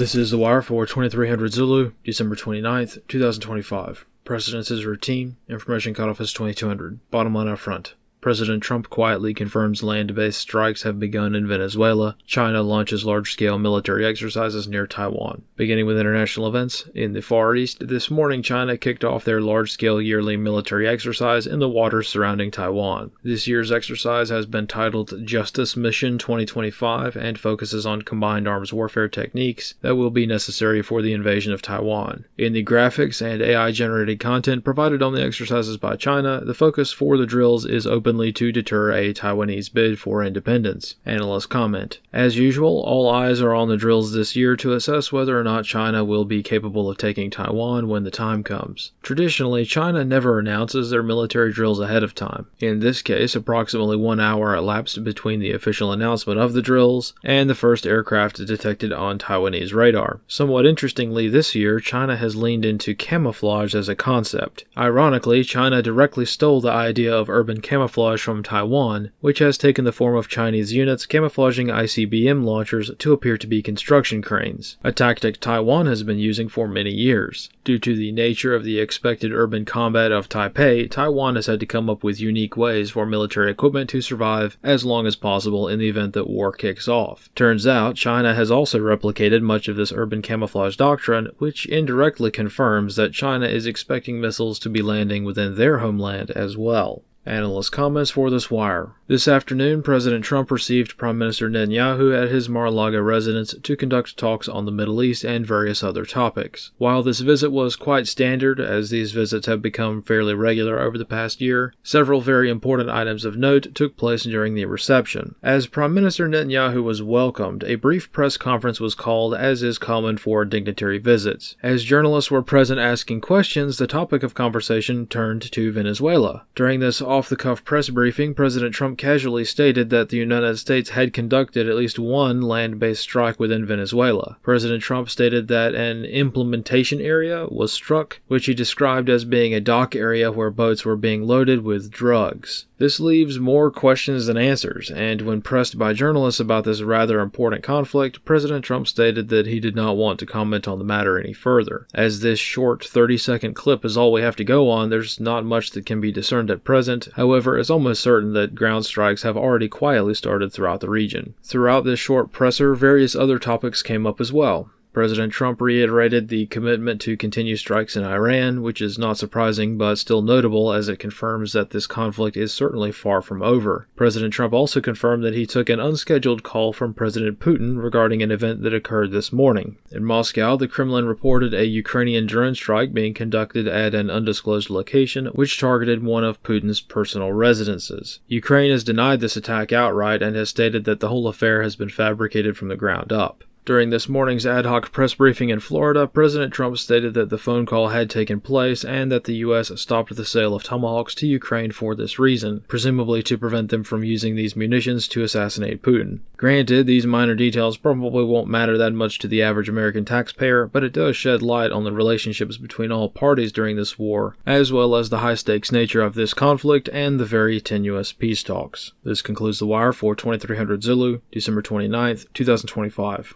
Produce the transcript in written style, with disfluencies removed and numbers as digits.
This is The Wire for 2300 Zulu, December 29th, 2025. Precedence is routine. Information cutoff is 2200. Bottom line up front. President Trump quietly confirms land-based strikes have begun in Venezuela. China launches large-scale military exercises near Taiwan. Beginning with international events, in the Far East, this morning China kicked off their large-scale yearly military exercise in the waters surrounding Taiwan. This year's exercise has been titled Justice Mission 2025 and focuses on combined arms warfare techniques that will be necessary for the invasion of Taiwan. In the graphics and AI-generated content provided on the exercises by China, the focus for the drills is openly to deter a Taiwanese bid for independence. Analysts comment, as usual, all eyes are on the drills this year to assess whether or not China will be capable of taking Taiwan when the time comes. Traditionally, China never announces their military drills ahead of time. In this case, approximately 1 hour elapsed between the official announcement of the drills and the first aircraft detected on Taiwanese radar. Somewhat interestingly, this year, China has leaned into camouflage as a concept. Ironically, China directly stole the idea of urban camouflage from Taiwan, which has taken the form of Chinese units camouflaging ICBM launchers to appear to be construction cranes, a tactic Taiwan has been using for many years. Due to the nature of the expected urban combat of Taipei, Taiwan has had to come up with unique ways for military equipment to survive as long as possible in the event that war kicks off. Turns out, China has also replicated much of this urban camouflage doctrine, which indirectly confirms that China is expecting missiles to be landing within their homeland as well. Analyst comments for this wire. This afternoon, President Trump received Prime Minister Netanyahu at his Mar-a-Lago residence to conduct talks on the Middle East and various other topics. While this visit was quite standard, as these visits have become fairly regular over the past year, several very important items of note took place during the reception. As Prime Minister Netanyahu was welcomed, a brief press conference was called, as is common for dignitary visits. As journalists were present asking questions, the topic of conversation turned to Venezuela. During this off-the-cuff press briefing, President Trump casually stated that the United States had conducted at least one land-based strike within Venezuela. President Trump stated that an implementation area was struck, which he described as being a dock area where boats were being loaded with drugs. This leaves more questions than answers, and when pressed by journalists about this rather important conflict, President Trump stated that he did not want to comment on the matter any further. As this short 30-second clip is all we have to go on, there's not much that can be discerned at present. However, it's almost certain that ground strikes have already quietly started throughout the region. Throughout this short presser, various other topics came up as well. President Trump reiterated the commitment to continue strikes in Iran, which is not surprising but still notable as it confirms that this conflict is certainly far from over. President Trump also confirmed that he took an unscheduled call from President Putin regarding an event that occurred this morning. In Moscow, the Kremlin reported a Ukrainian drone strike being conducted at an undisclosed location, which targeted one of Putin's personal residences. Ukraine has denied this attack outright and has stated that the whole affair has been fabricated from the ground up. During this morning's ad hoc press briefing in Florida, President Trump stated that the phone call had taken place and that the U.S. stopped the sale of Tomahawks to Ukraine for this reason, presumably to prevent them from using these munitions to assassinate Putin. Granted, these minor details probably won't matter that much to the average American taxpayer, but it does shed light on the relationships between all parties during this war, as well as the high-stakes nature of this conflict and the very tenuous peace talks. This concludes The Wire for 2300 Zulu, December 29th, 2025.